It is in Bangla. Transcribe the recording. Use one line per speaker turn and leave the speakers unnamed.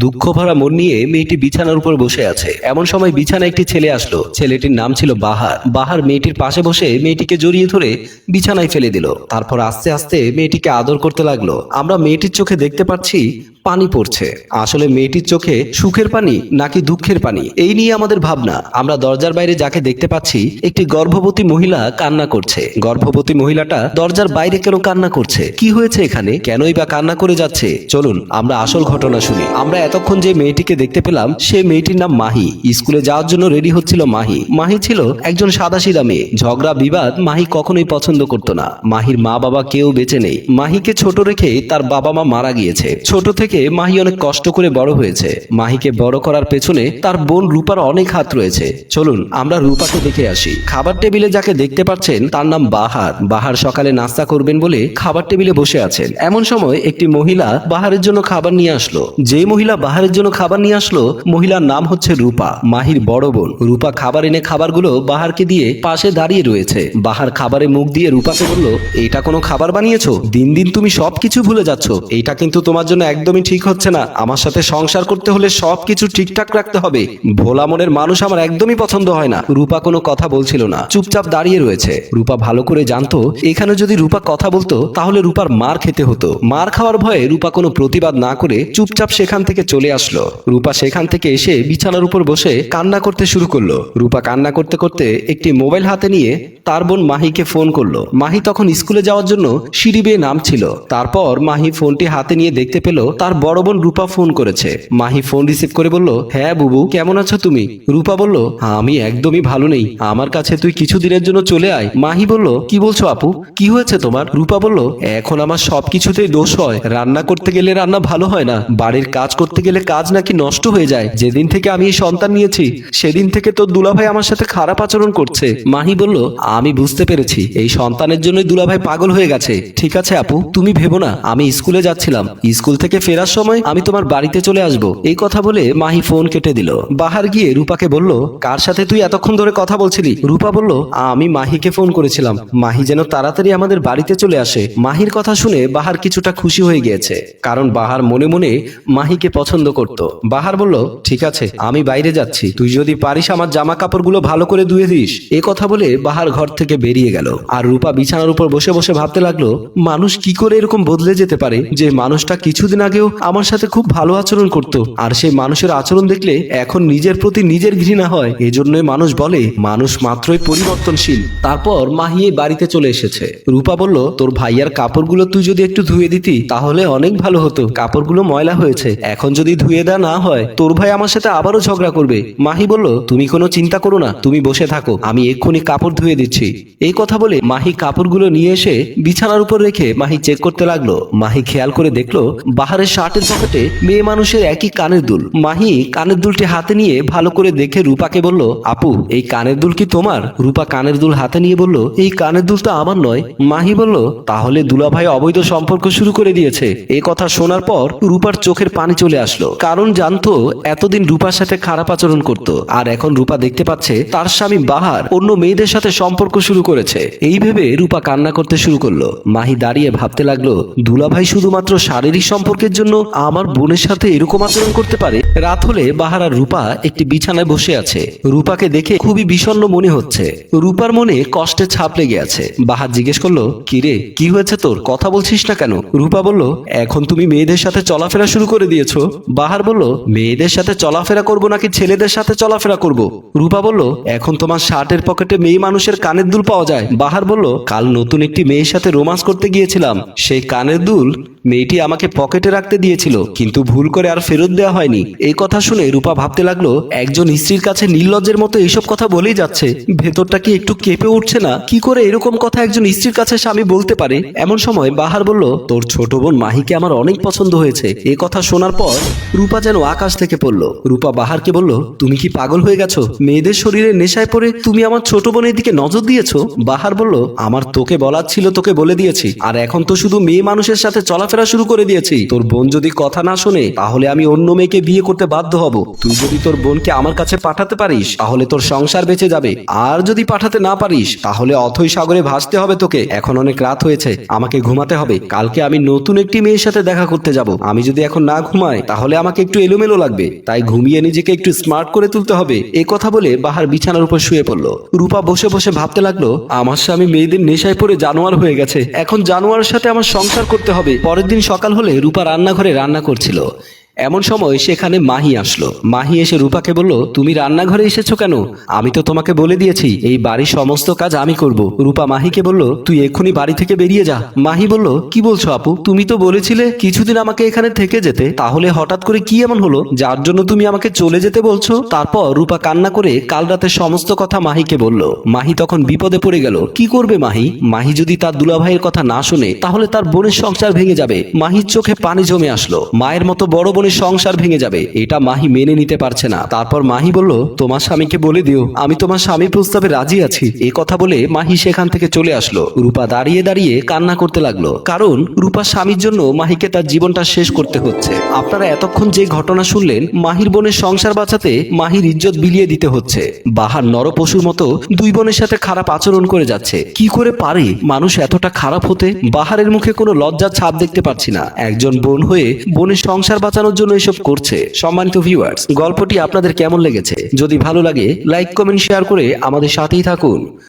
দুঃখ ভরা মন নিয়ে মেয়েটি বিছানার উপর বসে আছে। এমন সময় বিছানায় একটি ছেলে আসলো। ছেলেটির নাম ছিল বাহার। বাহার মেয়েটির পাশে বসে মেয়েটিকে জড়িয়ে ধরে বিছানায় ফেলে দিল। তারপর আস্তে আস্তে মেয়েটিকে আদর করতে লাগলো। আমরা মেয়েটির চোখে দেখতে পাচ্ছি পানি পড়ছে। আসলে মেয়েটির চোখে সুখের পানি নাকি দুঃখের পানি, এই নিয়ে আমাদের ভাবনা। আমরা দরজার বাইরে যাকে দেখতে পাচ্ছি, একটি গর্ভবতী মহিলা কান্না করছে। গর্ভবতী মহিলাটা দরজার বাইরে কেন কান্না করছে? কি হয়েছে এখানে? কেনই বা কান্না করে যাচ্ছে? চলুন আমরা আসল ঘটনা শুনি। আমরা এতক্ষণ যে মেয়েটিকে দেখতে পেলাম, সে মেয়েটির নাম মাহি। স্কুলে যাওয়ার জন্য রেডি হচ্ছিল মাহি। মাহি ছিল একজন সাদাসিধা মেয়ে। ঝগড়া বিবাদ মাহি কখনোই পছন্দ করতো না। মাহির মা বাবা কেউ বেঁচে নেই। মাহিকে ছোট রেখে তার বাবা মা মারা গিয়েছে। ছোট থেকে মাহি অনেক কষ্ট করে বড় হয়েছে। মাহিকে বড় করার পেছনে তার বোন রূপার অনেক হাত রয়েছে। চলুন আমরা রূপাকে দেখে আসি। খাবার টেবিলে যাকে দেখতে পাচ্ছেন তার নাম বাহার। বাহার সকালে নাস্তা করবেন বলে খাবার টেবিলে বসে আছেন। এমন সময় একটি মহিলা বাহারের জন্য খাবার নিয়ে আসলো। যে মহিলা বাহারের জন্য খাবার নিয়ে আসলো, মহিলার নাম হচ্ছে রূপা, মাহির বড় বোন। রূপা খাবার এনে খাবারগুলো বাহারকে দিয়ে পাশে দাঁড়িয়ে রয়েছে। বাহার খাবারে মুখ দিয়ে রূপাকে বলল, এটা কোনো খাবার বানিয়েছো? দিন দিন তুমি সবকিছু ভুলে যাচ্ছ। এটা কিন্তু তোমার জন্য একদমই ঠিক হচ্ছে না। আমার সাথে সংসার করতে হলে সবকিছু ঠিকঠাক রাখতে হবে। ভোলা মনের মানুষ আমার একদমই পছন্দ হয় না। রূপা কোনো কথা বলছিল না, চুপচাপ দাঁড়িয়ে রয়েছে। রূপা ভালো করে জানতো, এখানে যদি রূপা কথা বলতো তাহলে রূপার মার খেতে হতো। মার খাওয়ার ভয়ে রূপা কোনো প্রতিবাদ না করে চুপচাপ সেখান থেকে চলে আসলো। রূপা সেখান থেকে এসে বিছানার উপর বসে কান্না করতে শুরু করলো। রূপা কান্না করতে করতে একটি মোবাইল হাতে নিয়ে তার বোন মাহিকে ফোন করলো। মাহি তখন স্কুলে যাওয়ার জন্য সিঁড়ি বেয়ে নামছিল। তারপর মাহি ফোনটি হাতে নিয়ে দেখতে পেল তার বড় বোন রূপা ফোন করেছে। মাহি ফোন রিসিভ করে বলল, হ্যাঁ বুবু, কেমন আছো তুমি? রূপা বলল, আমি একদমই ভালো নেই, আমার কাছে তুই কিছুদিনের জন্য চলে আয়। মাহি বলল, কি বলছো আপু, কি হয়েছে তোমার? রূপা বলল, এখন আমার সবকিছুতেই দোষ হয়। রান্না করতে গেলে রান্না ভালো হয় না, বাড়ির কাজ করতে গেলে কাজ নাকি নষ্ট হয়ে যায়। যেদিন থেকে আমি এই সন্তান নিয়েছি সেদিন থেকে তোর দুলাভাই আমার সাথে খারাপ আচরণ করছে। মাহি বলল, আমি বুঝতে পেরেছি, এই সন্তানের জন্যই দুলাভাই পাগল হয়ে গেছে। ঠিক আছে আপু, তুমি ভেবো না, আমি স্কুলে যাচ্ছিলাম, স্কুল থেকে ফেরার সময় আমি তোমার বাড়িতে চলে আসবো। এই কথা বলে মাহি ফোন কেটে দিল। বাহার গিয়ে রূপাকে বলল, কার সাথে তুই এতক্ষণ ধরে কথা বলছিলি? রূপা বলল, আমি মাহিকে ফোন করেছিলাম, মাহি যেন তাড়াতাড়ি আমাদের বাড়িতে চলে আসে। মাহির কথা শুনে বাহার কিছুটা খুশি হয়ে গিয়েছে, কারণ বাহার মনে মনে মাহিকে পছন্দ করত। বাহার বলল, ঠিক আছে, আমি বাইরে যাচ্ছি, তুই যদি পারিস আমার জামা কাপড়গুলো ভালো করে ধুয়ে দিস। এ কথা বলে বাহার ঘর থেকে বেরিয়ে গেল। আর রূপা বিছানার উপর বসে বসে ভাবতে লাগলো, মানুষ কি করে এরকম বদলে যেতে পারে? যে মানুষটা কিছুদিন আগেও আমার সাথে খুব ভালো আচরণ করত, আর সেই মানুষের আচরণ দেখলে এখন নিজের প্রতি নিজের ঘৃণা হয়। এজন্যই মানুষ বলে, মানুষ মাত্রই পরিবর্তনশীল। তারপর মাহি বাড়িতে চলে এসেছে। রূপা বলল, তোর ভাইয়ার কাপড়গুলো তুই যদি একটু ধুয়ে দিতি তাহলে অনেক ভালো হতো, কাপড়গুলো ময়লা হয়েছে, এখন যদি ধুয়ে দেওয়া না হয় তোর ভাই আমার সাথে আবারও ঝগড়া করবে। মাহি বলল, তুমি কোনো চিন্তা করো না, তুমি বসে থাকো, আমি এক্ষুনি কাপড় ধুয়ে দিচ্ছি। এই কথা বলে মাহি কাপড়গুলো নিয়ে এসে বিছানার উপর রেখে মাহি চেক করতে লাগলো। মাহি খেয়াল করে দেখলো বাহারের শার্টের পকেটে মেয়ে মানুষের একই কানের দুল। মাহি কানের দুলটি হাতে নিয়ে ভালো করে দেখে রূপাকে বলল, আপু, এই কানের দুল কি তোমার? রূপা কানের দুল হাতে নিয়ে বলল, এই কানের দুল তো আমার নয়। মাহি বলল, তাহলে দুলাভাই অবৈধ সম্পর্ক শুরু করে দিয়েছে। এই কথা শোনার পর রূপার চোখের পানি চলে আসলো, কারণ জানতো এতদিন রূপার সাথে খারাপ আচরণ করত, আর এখন রূপা দেখতে পাচ্ছে তার স্বামী বাহার অন্য মেয়েদের সাথে সম্পর্ক শুরু করেছে। এই ভেবে রূপা কান্না করতে শুরু করলো। মাহি দাঁড়িয়ে ভাবতে লাগলো, দুলাভাই শুধুমাত্র শারীরিক সম্পর্কের জন্য আমার বোনের সাথে এরকম আচরণ করতে পারে? রাত হলে বাহার আর রূপা একটি বিছানায় বসে আছে। রূপাকে দেখে খুবই বিষণ্ণ মনে হচ্ছে। রূপার মনে কষ্টে ছাপ লেগে আছে। বাহার জিজ্ঞেস করলো, কিরে, কি হয়েছে তোর, কথা বলছিস না কেন? রূপা বলল, এখন তুমি মেয়েদের সাথে চলাফেরা শুরু করে দিয়েছো। বাহার বলল, মেয়েদের সাথে চলাফেরা করব নাকি ছেলেদের সাথে চলাফেরা করব? রূপা বলল, এখন তোমার শার্টের পকেটে মেয়ে মানুষের কানের দুল পাওয়া যায়। বাহার বলল, কাল নতুন একটি মেয়ের সাথে রোমান্স করতে গিয়েছিলাম, সেই কানের দুল মেয়েটি আমাকে পকেটে রাখতে দিয়েছিল, কিন্তু ভুল করে আর ফেরত দেওয়া হয়নি। এই কথা শুনে রূপা ভাবতে লাগলো, একজন স্ত্রীর কাছে নির্লজ্জের মতো এইসব কথা বলেই যাচ্ছে, ভেতরটা কি একটু কেঁপে উঠছে না? কি করে এরকম কথা একজন স্ত্রীর কাছে স্বামী বলতে পারে? এমন সময় বাহার বলল, তোর ছোট বোন মাহিকে আমার অনেক পছন্দ হয়েছে। এই কথা শোনার পর রূপা যেন আকাশ থেকে পড়লো। রূপা বাহারকে বলল, তুমি কি পাগল হয়ে গেছো? মেয়েদের শরীরে নেশায় পড়ে তুমি আমার ছোট বোনের দিকে নজর দিয়েছো? বাহার বলল, আমার তোকে বলার ছিল তোকে বলে দিয়েছি, আর এখন তো শুধু মেয়ে মানুষের সাথে চলাফেরা শুরু করে দিয়েছি। তোর বোন যদি কথা না শোনে তাহলে আমি অন্য মেয়েকে বিয়ে করতে বাধ্য হব। তুই যদি তোর বোনকে আমার কাছে পাঠাতে পারিস তাহলে তোর সংসার বেঁচে যাবে, আর যদি পাঠাতে না পারিস তাহলে অথই সাগরে ভাসতে হবে তোকে। এখন অনেক রাত হয়েছে, আমাকে ঘুমাতে হবে, কালকে আমি নতুন একটি মেয়ের সাথে দেখা করতে যাব। আমি যদি এখন না ঘুমাই তাহলে আমাকে একটু এলোমেলো লাগবে, তাই ঘুমিয়ে নিজেকে একটু স্মার্ট করে তুলতে হবে। এই কথা বলে বাহার বিছানার উপর শুয়ে পড়লো। রূপা বসে বসে ভাবতে লাগলো, আমার স্বামী মেয়েদের নেশায় পড়ে জানোয়ার হয়ে গেছে, এখন জানোয়ারের সাথে আমার সংসার করতে হবে। পরের দিন সকাল হলে রূপা রান্নাঘরে রান্না করছিল। এমন সময় সেখানে মাহি আসলো। মাহি এসে রূপাকে বলল, তুমি রান্নাঘরে এসেছো কেন? আমি তো তোমাকে বলে দিয়েছি এই বাড়ির সমস্ত কাজ আমি করব। রূপা মাহিকে বলল, তুই এক্ষুনি বাড়ি থেকে বেরিয়ে যা। মাহি বলল, কি বলছো আপু? তুমি তো বলেছিলে কিছুদিন আমাকে এখানে থেকে যেতে, তাহলে হঠাৎ করে কি এমন হলো যার জন্য তুমি আমাকে চলে যেতে বলছো? তারপর রূপা কান্না করে কাল রাতের সমস্ত কথা মাহিকে বলল। মাহি তখন বিপদে পড়ে গেল। কি করবে মাহি? মাহি যদি তার দুলাভাইয়ের কথা না শুনে তাহলে তার বোনের সংসার ভেঙে যাবে। মাহির চোখে পানি জমে আসলো। মায়ের মতো বড় বোনের সংসার ভেঙে যাবে, এটা মাহি মেনে নিতে পারছে না। তারপর মাহি বলল, তোমার স্বামীকে বলে দিও আমি তোমার স্বামীর প্রস্তাবে রাজি আছি। এই কথা বলে মাহি সেখান থেকে চলে আসলো। রূপা দাঁড়িয়ে দাঁড়িয়ে কান্না করতে লাগলো, কারণ রূপার স্বামীর জন্য মাহিকে তার জীবনটা শেষ করতে হচ্ছে। আপনারা এতক্ষণ যে ঘটনা শুনলেন, মাহির বোনের সংসার বাঁচাতে মাহির ইজ্জত বিলিয়ে দিতে হচ্ছে। বাহার নরপশুর মতো দুই বোনের সাথে খারাপ আচরণ করে যাচ্ছে। কি করে পারে মানুষ এতটা খারাপ হতে? বাহারের মুখে কোনো লজ্জার ছাপ দেখতে পাচ্ছি না। একজন বোন হয়ে বোনের সংসার বাঁচানোর জন্য এসব করছে। সম্মানিত ভিউয়ার্স, গল্পটি আপনাদের কেমন লেগেছে? যদি ভালো লাগে লাইক কমেন্ট শেয়ার করে আমাদের সাথেই থাকুন।